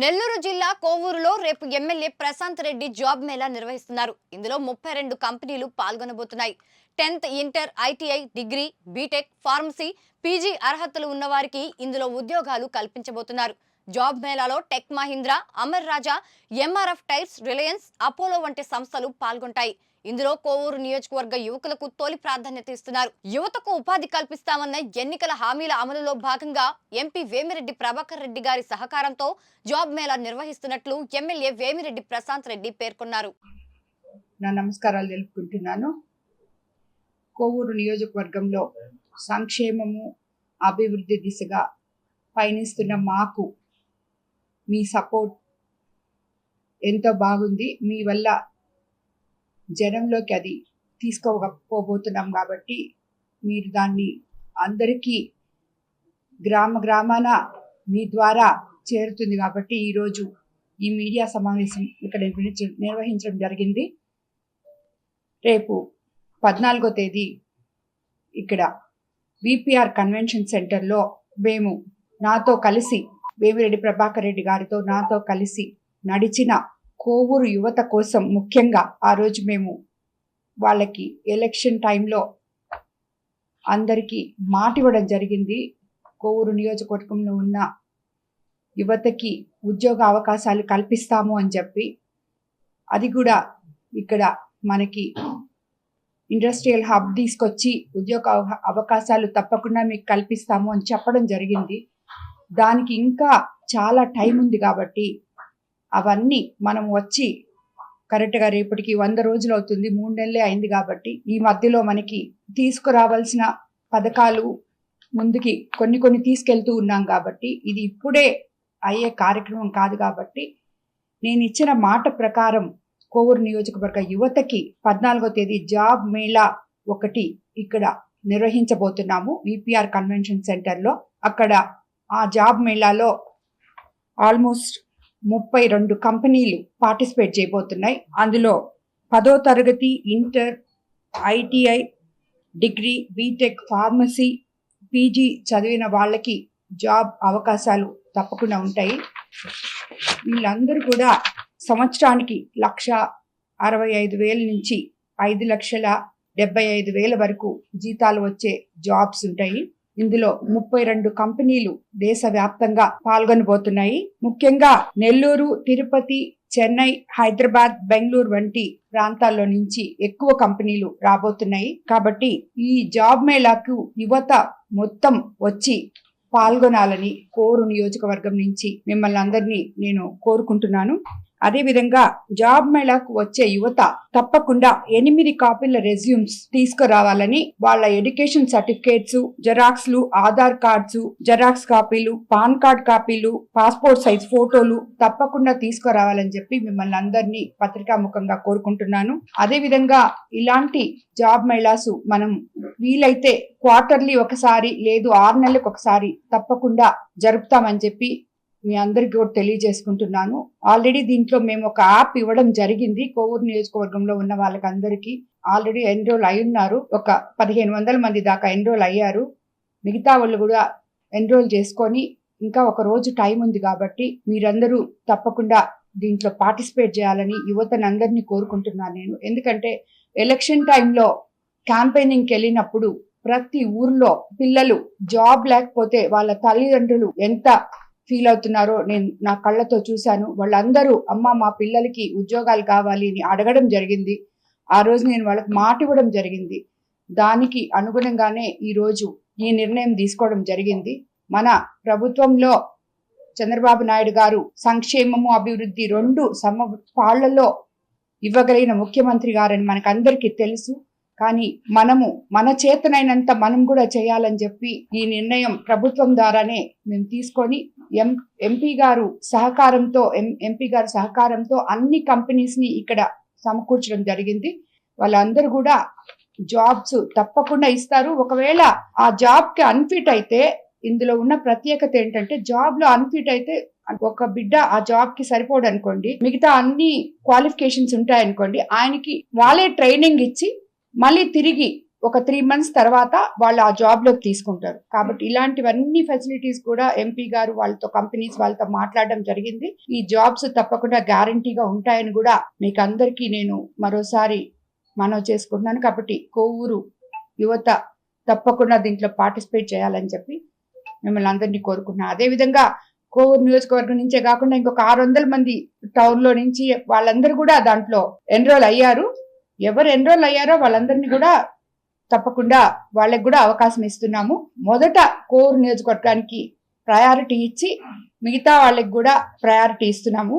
నెల్లూరు జిల్లా కోవూరులో రేపు ఎమ్మెల్యే ప్రశాంత్ రెడ్డి జాబ్ మేళా నిర్వహిస్తున్నారు. ఇందులో 32 కంపెనీలు పాల్గొనబోతున్నాయి. 10th inter, ITI, degree, BTech, pharmacy, PG అర్హతలు ఉన్నవారికి ఇందులో ఉద్యోగాలు కల్పించబోతున్నారు. జాబ్ మేళాలో టెక్ మహీంద్రా, అమర్ రాజా, ఎంఆర్ఎఫ్ టైర్స్, రిలయన్స్, అపోలో వంటి సంస్థలు పాల్గొంటాయి. ఇందులో కోవూరు నియోజకవర్గ యువకులకు తొలి ప్రాధాన్యత ఇస్తున్నారు. యువతకు ఉపాధి కల్పిస్తామన్న ఎన్నికల హామీల అమలులో భాగంగా ఎంపీ వేమిరెడ్డి ప్రభాకర్ రెడ్డి గారి సహకారంతో జాబ్ మేళా నిర్వహిస్తున్నట్లు ఎమ్మెల్యే వేమిరెడ్డి ప్రశాంత్ రెడ్డి పేర్కొన్నారు. నా నమస్కారాలు తెలుపుకుంటున్నాను. కోవూరు నియోజకవర్గంలో సంక్షేమము, అభివృద్ధి దిశగా పయనిస్తున్న మాకు మీ సపోర్ట్ ఎంతో బాగుంది. మీ వల్ల జనంలోకి అది తీసుకోకపోతున్నాం కాబట్టి మీరు దాన్ని అందరికీ గ్రామాన మీ ద్వారా చేరుతుంది కాబట్టి ఈరోజు ఈ మీడియా సమావేశం ఇక్కడ నిర్వహించడం జరిగింది. రేపు 14వ తేదీ ఇక్కడ విపిఆర్ కన్వెన్షన్ సెంటర్లో మేము నాతో కలిసి వేమిరెడ్డి ప్రభాకర్ రెడ్డి గారితో నాతో కలిసి నడిచిన కోవూరు యువత కోసం ముఖ్యంగా ఆ రోజు మేము వాళ్ళకి ఎలక్షన్ టైంలో అందరికీ మాట ఇవ్వడం జరిగింది. కోవూరు నియోజకవర్గంలో ఉన్న యువతకి ఉద్యోగ అవకాశాలు కల్పిస్తాము అని చెప్పి, అది కూడా ఇక్కడ మనకి ఇండస్ట్రియల్ హబ్ తీసుకొచ్చి ఉద్యోగ అవకాశాలు తప్పకుండా మీకు కల్పిస్తాము అని చెప్పడం జరిగింది. దానికి ఇంకా చాలా టైం ఉంది కాబట్టి అవన్నీ మనం వచ్చి కరెక్ట్గా రేపటికి 100 రోజులు అవుతుంది, 3 నెలలే అయింది కాబట్టి ఈ మధ్యలో మనకి తీసుకురావాల్సిన పథకాలు ముందుకి కొన్ని తీసుకెళ్తూ ఉన్నాం కాబట్టి ఇది ఇప్పుడే అయ్యే కార్యక్రమం కాదు. కాబట్టి నేను ఇచ్చిన మాట ప్రకారం కోవూరు నియోజకవర్గ యువతకి 14వ తేదీ జాబ్ మేళా ఒకటి ఇక్కడ నిర్వహించబోతున్నాము విపిఆర్ కన్వెన్షన్ సెంటర్లో. అక్కడ ఆ జాబ్ మేళాలో ఆల్మోస్ట్ 32 కంపెనీలు పార్టిసిపేట్ చేయబోతున్నాయి. అందులో 10వ తరగతి, inter, ITI, degree, BTech, pharmacy, PG చదివిన వాళ్ళకి జాబ్ అవకాశాలు తప్పకుండా ఉంటాయి. వీళ్ళందరూ కూడా సంవత్సరానికి 1,65,000 నుంచి 5,75,000 వరకు జీతాలు వచ్చే జాబ్స్ ఉంటాయి. ఇందులో 32 కంపెనీలు దేశవ్యాప్తంగా పాల్గొనబోతున్నాయి. ముఖ్యంగా నెల్లూరు, తిరుపతి, చెన్నై, హైదరాబాద్, బెంగళూరు వంటి ప్రాంతాల్లో నుంచి ఎక్కువ కంపెనీలు రాబోతున్నాయి. కాబట్టి ఈ జాబ్ మేళాకు యువత మొత్తం వచ్చి పాల్గొనాలని కోవూరు నియోజకవర్గం నుంచి మిమ్మల్ని అందరినీ నేను కోరుకుంటున్నాను. అదేవిధంగా జాబ్ మేళాకు వచ్చే యువత తప్పకుండా 8 కాపీల రెజ్యూమ్స్ తీసుకురావాలని, వాళ్ళ ఎడ్యుకేషన్ సర్టిఫికేట్స్, జెరాక్స్లు, ఆధార్ కార్డ్స్, జెరాక్స్ కాపీలు, పాన్ కార్డ్ కాపీలు, పాస్పోర్ట్ సైజ్ ఫోటోలు తప్పకుండా తీసుకురావాలని చెప్పి మిమ్మల్ని అందరినీ పత్రికాముఖంగా కోరుకుంటున్నాను. అదేవిధంగా ఇలాంటి జాబ్ మేళాసు మనం వీలైతే క్వార్టర్లీ ఒకసారి లేదు 6 నెలలకు ఒకసారి తప్పకుండా జరుపుతామని చెప్పి మీ అందరికీ కూడా తెలియజేసుకుంటున్నాను. ఆల్రెడీ దీంట్లో మేము ఒక యాప్ ఇవ్వడం జరిగింది. కోవూరు నియోజకవర్గంలో ఉన్న వాళ్ళకి అందరికీ ఆల్రెడీ ఎన్రోల్ అయి ఉన్నారు. ఒక 1500 మంది దాకా ఎన్రోల్ అయ్యారు. మిగతా వాళ్ళు కూడా ఎన్రోల్ చేసుకొని ఇంకా ఒక రోజు టైం ఉంది కాబట్టి మీరందరూ తప్పకుండా దీంట్లో పార్టిసిపేట్ చేయాలని యువతను అందరినీ కోరుకుంటున్నాను నేను. ఎందుకంటే ఎలక్షన్ టైంలో క్యాంపెయినింగ్కి వెళ్ళినప్పుడు ప్రతి ఊర్లో పిల్లలు జాబ్ లేకపోతే వాళ్ళ తల్లిదండ్రులు ఎంత ఫీల్ అవుతున్నారో నేను నా కళ్ళతో చూశాను. వాళ్ళందరూ అమ్మ మా పిల్లలకి ఉద్యోగాలు కావాలి అని అడగడం జరిగింది. ఆ రోజు నేను వాళ్ళకి మాట ఇవ్వడం జరిగింది. దానికి అనుగుణంగానే ఈరోజు ఈ నిర్ణయం తీసుకోవడం జరిగింది. మన ప్రభుత్వంలో చంద్రబాబు నాయుడు గారు సంక్షేమము, అభివృద్ధి 2 సమపాళ్లలో ఇవ్వగలిగిన ముఖ్యమంత్రి గారని మనకందరికీ తెలుసు. కానీ మనము మన చేతనైనంత మనం కూడా చేయాలని చెప్పి ఈ నిర్ణయం ప్రభుత్వం ద్వారానే మేము తీసుకొని ఎంపీ గారు సహకారంతో అన్ని కంపెనీస్ ని ఇక్కడ సమకూర్చడం జరిగింది. వాళ్ళందరూ కూడా జాబ్స్ తప్పకుండా ఇస్తారు. ఒకవేళ ఆ జాబ్ కి అన్ఫిట్ అయితే, ఇందులో ఉన్న ప్రత్యేకత ఏంటంటే జాబ్ లో అన్ఫిట్ అయితే ఒక బిడ్డ ఆ జాబ్ కి సరిపోడు అనుకోండి, మిగతా అన్ని క్వాలిఫికేషన్స్ ఉంటాయనుకోండి, ఆయనకి వాళ్ళే ట్రైనింగ్ ఇచ్చి మళ్ళీ తిరిగి ఒక 3 months తర్వాత వాళ్ళు ఆ జాబ్ లోకి తీసుకుంటారు. కాబట్టి ఇలాంటివన్నీ ఫెసిలిటీస్ కూడా ఎంపీ గారు వాళ్ళతో కంపెనీస్ వాళ్ళతో మాట్లాడడం జరిగింది. ఈ జాబ్స్ తప్పకుండా గ్యారంటీగా ఉంటాయని కూడా మీకు అందరికీ నేను మరోసారి మనవి చేసుకుంటున్నాను. కాబట్టి కోవూరు యువత తప్పకుండా దీంట్లో పార్టిసిపేట్ చేయాలని చెప్పి మిమ్మల్ని అందరినీ కోరుకుంటున్నాను. అదేవిధంగా కోవూరు నియోజకవర్గం నుంచే కాకుండా ఇంకొక 600 మంది టౌన్ లో నుంచి వాళ్ళందరూ కూడా దాంట్లో ఎన్రోల్ అయ్యారు. ఎవరు ఎన్రోల్ అయ్యారో వాళ్ళందరినీ కూడా తప్పకుండా వాళ్ళకి కూడా అవకాశం ఇస్తున్నాము. మొదట కోవూరు నియోజకవర్గానికి ప్రయారిటీ ఇచ్చి మిగతా వాళ్ళకి కూడా ప్రయారిటీ ఇస్తున్నాము.